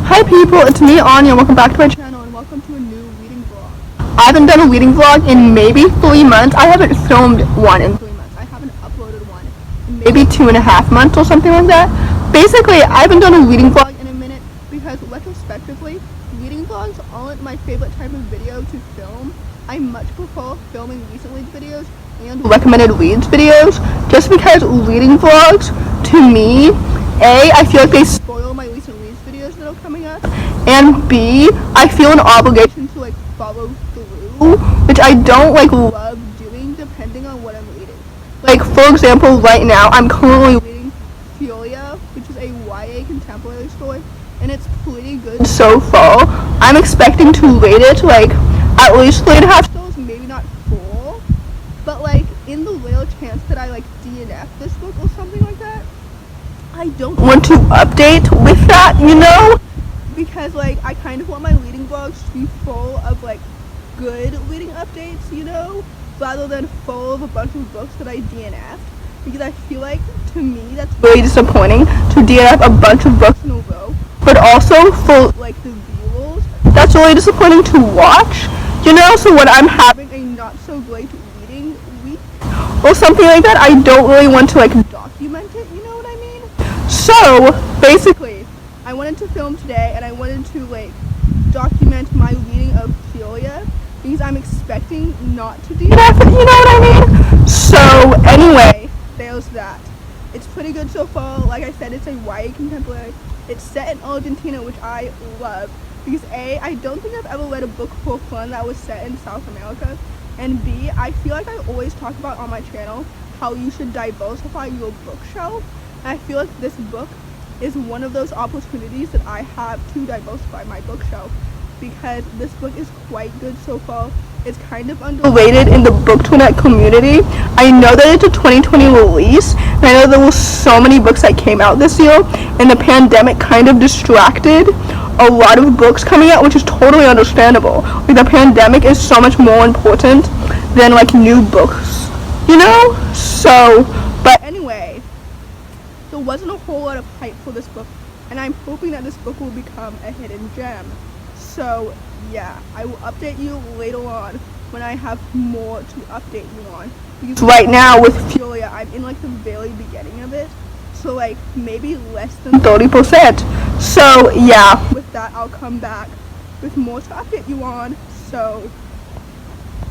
Hi people, it's me Anja, welcome back to my channel and welcome to a new reading vlog. I haven't done a reading vlog in maybe 3 months. I haven't filmed one in 3 months. I haven't uploaded one in maybe 2.5 months or something like that. Basically, I haven't done a reading vlog in a minute because retrospectively, reading vlogs aren't my favorite type of video to film. I much prefer filming recent reads videos and recommended reads videos just because reading vlogs, to me, A, I feel like they spoil my recent reads videos that are coming up, and B, I feel an obligation to follow through, which I don't love doing depending on what I'm reading. For example, right now I'm currently reading Furia, which is a YA contemporary story, and it's pretty good so far. I'm expecting to rate it at least 3.5 stars, maybe not 4, but in the rare chance that I DNF this book or something like that, I don't want to update with that, because I kind of want my reading vlogs to be full of good reading updates, rather than full of a bunch of books that I DNF'd, because I feel to me that's really disappointing to DNF a bunch of books in a row, but also for the viewers that's really disappointing to watch, so when I'm having a not so great reading week or something like that, I don't really want to document it, you know what I mean? So basically, I wanted to film today and I wanted to document my reading of Furia because I'm expecting not to do that, you know what I mean? So anyway, there's that. It's pretty good so far. Like I said, it's a YA contemporary. It's set in Argentina, which I love because A, I don't think I've ever read a book for fun that was set in South America, and B, I feel like I always talk about on my channel how you should diversify your bookshelf. I feel like this book is one of those opportunities that I have to diversify my bookshelf because this book is quite good so far. It's kind of underrated in the BookTourNet community. I know that it's a 2020 release, and I know there were so many books that came out this year, and the pandemic kind of distracted a lot of books coming out, which is totally understandable. The pandemic is so much more important than new books, So, but anyway, there wasn't a whole lot of hype for this book, and I'm hoping that this book will become a hidden gem. So yeah, I will update you later on when I have more to update you on, because right now with Furia I'm in the very beginning of it, so maybe less than 30%. So yeah, with that I'll come back with more to update you on. So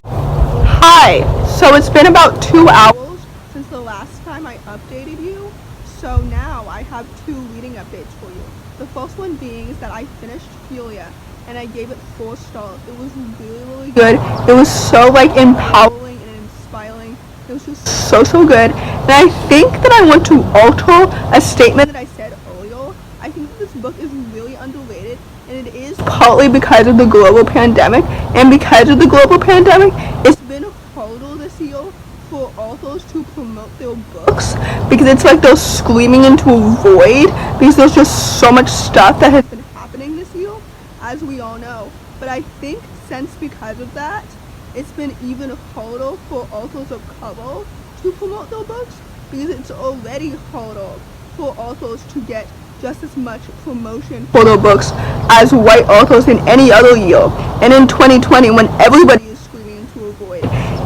hi, so it's been about 2 hours since the last time I updated you. So now I have 2 reading updates for you. The first one being is that I finished Furia and I gave it 4 stars. It was really good. It was so empowering and inspiring. It was just so good. And I think that I want to alter a statement that I said earlier. I think that this book is really underrated, and it is partly because of the global pandemic. And because of the global pandemic, it's been harder this year for authors to promote their books because it's they're screaming into a void because there's just so much stuff that has been happening this year, as we all know. But I think because of that, it's been even harder for authors of color to promote their books because it's already harder for authors to get just as much promotion for their books as white authors in any other year. And in 2020, when everybody is screaming into a void,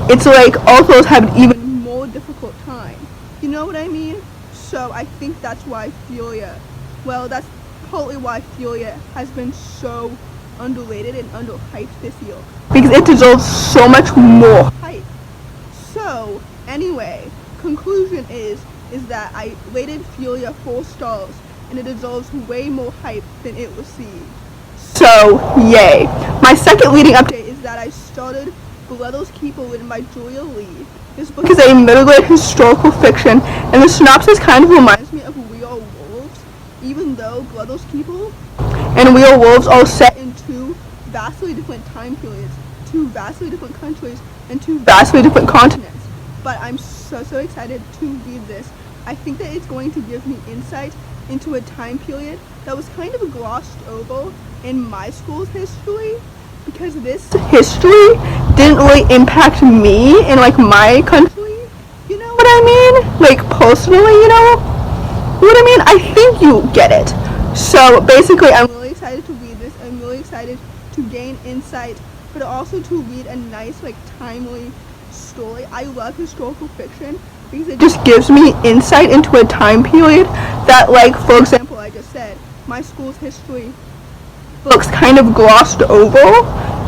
it's authors have an even more difficult time. You know what I mean? So I think that's why that's partly why Furia has been so underrated and underhyped this year, because it deserves so much more hype. So anyway, conclusion is that I rated Furia 4 stars and it deserves way more hype than it received. So yay. My second reading update is that I started Brother's Keeper, written by Julia Lee. This book is a middle-grade historical fiction, and the synopsis kind of reminds me of We Are Wolves, even though Brother's Keeper and We Are Wolves are set in 2 vastly different time periods, 2 vastly different countries, and 2 vastly different continents. But I'm so excited to read this. I think that it's going to give me insight into a time period that was kind of glossed over in my school's history, because this history didn't really impact me in my country, you know what I mean? Personally, you know what I mean? I think you get it. So basically I'm really excited excited to gain insight, but also to read a nice, like, timely story. I love historical fiction because it just gives me insight into a time period that, like, for example, I just said, my school's history books kind of glossed over,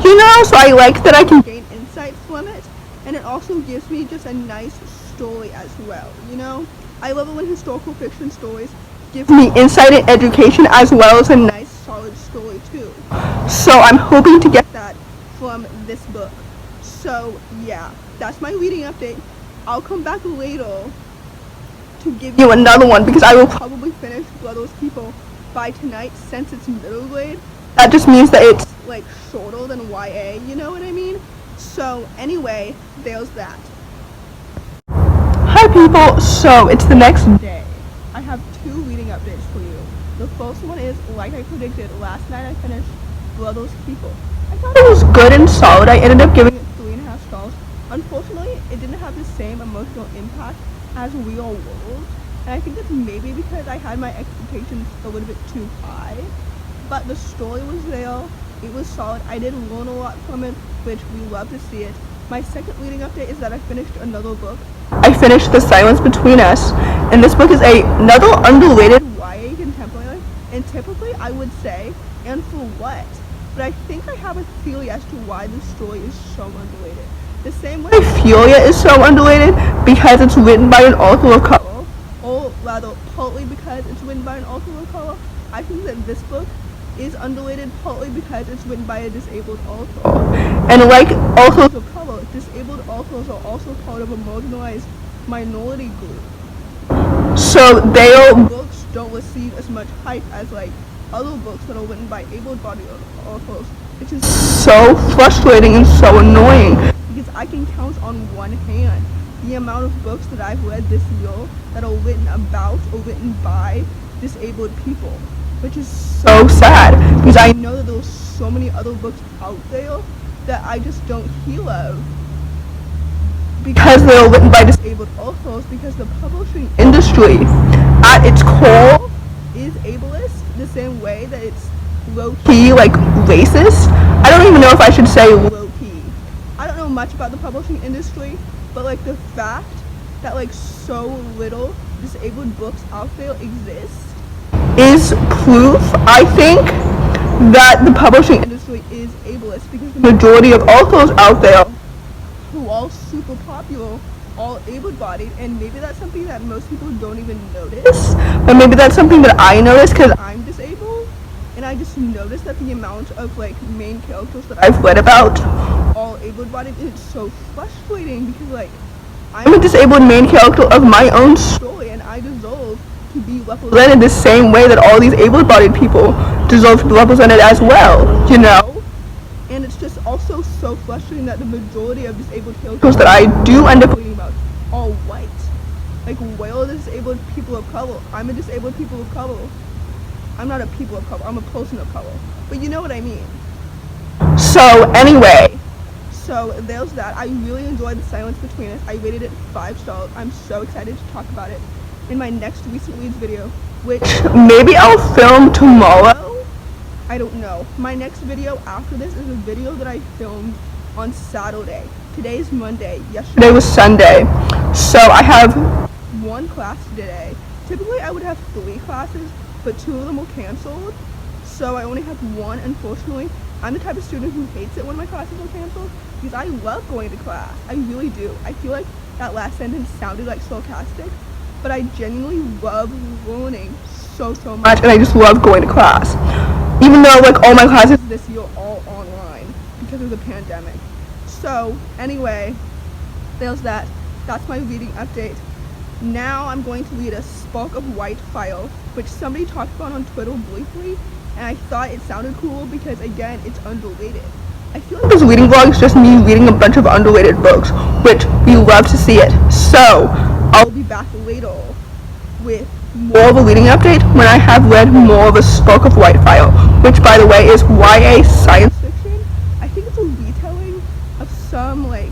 you know, so I like that I can gain insight from it, and it also gives me just a nice story as well, you know. I love it when historical fiction stories give me insight and education as well as a nice solid story too. So I'm hoping to get that from this book. So yeah, that's my reading update. I'll come back later to give you another one because I will probably finish Brother's People by tonight since it's middle grade. That just means that it's like shorter than YA, you know what I mean? So anyway, there's that. Hi people, so it's the next day. I have 2 reading updates for you. The first one is, like I predicted, last night I finished Brother's People. I thought it was good and solid. I ended up giving it 3.5 stars. Unfortunately, it didn't have the same emotional impact as Real World, and I think that's maybe because I had my expectations a little bit too high. But the story was there, it was solid, I did learn a lot from it, which we love to see it. My second reading update is that I finished another book. I finished The Silence Between Us, and this book is another underrated YA contemporary, and typically I would say, and for what? But I think I have a theory as to why this story is so underrated. The same way Furia is so underrated because it's written by an author of color, or rather partly because it's written by an author of color. I think that this book is underrated partly because it's written by a disabled author. And like authors of color, disabled authors are also part of a marginalized minority group. So their books don't receive as much hype as like other books that are written by able-bodied authors, which is so frustrating and so annoying because I can count on one hand the amount of books that I've read this year that are written about or written by disabled people, which is so sad because I know that there's so many other books out there that I just don't hear of because they're written by disabled authors, because the publishing industry at its core is ableist the same way that it's low-key, like, racist. I don't even know if I should say low-key. I don't know much about the publishing industry, but like the fact that like so little disabled books out there exist is proof, I think, that the publishing industry is ableist, because the majority of authors out there who are super popular are able-bodied, and maybe that's something that most people don't even notice, but maybe that's something that I notice because I'm disabled, and I just noticed that the amount of like main characters that I've read about are able-bodied, and it's so frustrating because like I'm a disabled main character of my own story, and I deserve to be represented the same way that all these able-bodied people deserve to be represented as well, you know? And it's just also so frustrating that the majority of disabled characters that I do end up reading about are white. Like, where are the disabled people of color? I'm a disabled people of color. I'm not a people of color, I'm a person of color. But you know what I mean. So anyway, so there's that. I really enjoyed The Silence Between Us. I rated it 5 stars. I'm so excited to talk about it in my next recent reads video, which maybe I'll film tomorrow. I don't know. My next video after this is a video that I filmed on Saturday. Today's Monday. Yesterday was Sunday. So I have 1 class today. Typically I would have 3 classes, but 2 of them were canceled. So I only have 1, unfortunately. I'm the type of student who hates it when my classes are canceled because I love going to class. I really do. I feel like that last sentence sounded like sarcastic, but I genuinely love learning so much, and I just love going to class. Even though like all my classes this year are all online because of the pandemic. So anyway, there's that. That's my reading update. Now I'm going to read A Spark of White Fire, which somebody talked about on Twitter briefly, and I thought it sounded cool because again, it's underrated. I feel like this reading vlog is just me reading a bunch of underrated books, which we love to see it. So I'll be back later with more of a reading update when I have read more of A Spark of White Fire, which by the way is YA science fiction. I think it's a retelling of some like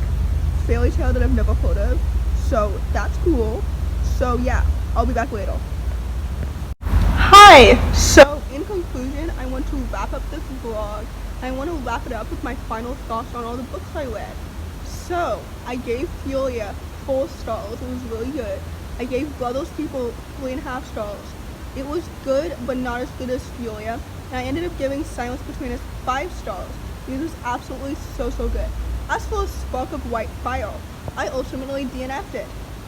fairy tale that I've never heard of, so that's cool. So yeah, I'll be back later. Hi! So in conclusion, I want to wrap up this vlog. I want to wrap it up with my final thoughts on all the books I read. So, I gave Furia 4 stars. It was really good. I gave Brothers People 3.5 stars. It was good, but not as good as Furia. And I ended up giving Silence Between Us 5 stars. It was absolutely so good. As for Spark of White Fire, I ultimately DNF'd it.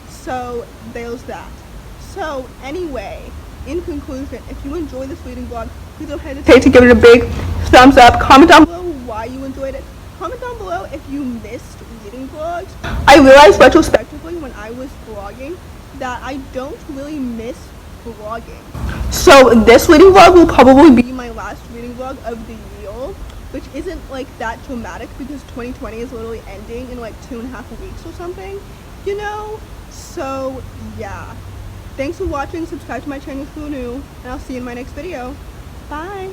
So, there's that. So, anyway, in conclusion, if you enjoyed this reading vlog, please don't hesitate to give it a big thumbs up. Comment down below why you enjoyed it. Comment down below if you missed reading vlogs. I realized retrospectively when I was vlogging that I don't really miss vlogging. So this reading vlog will probably be my last reading vlog of the year, which isn't like that dramatic because 2020 is literally ending in like 2.5 weeks or something, you know? So yeah. Thanks for watching. Subscribe to my channel if you're new, and I'll see you in my next video. Bye!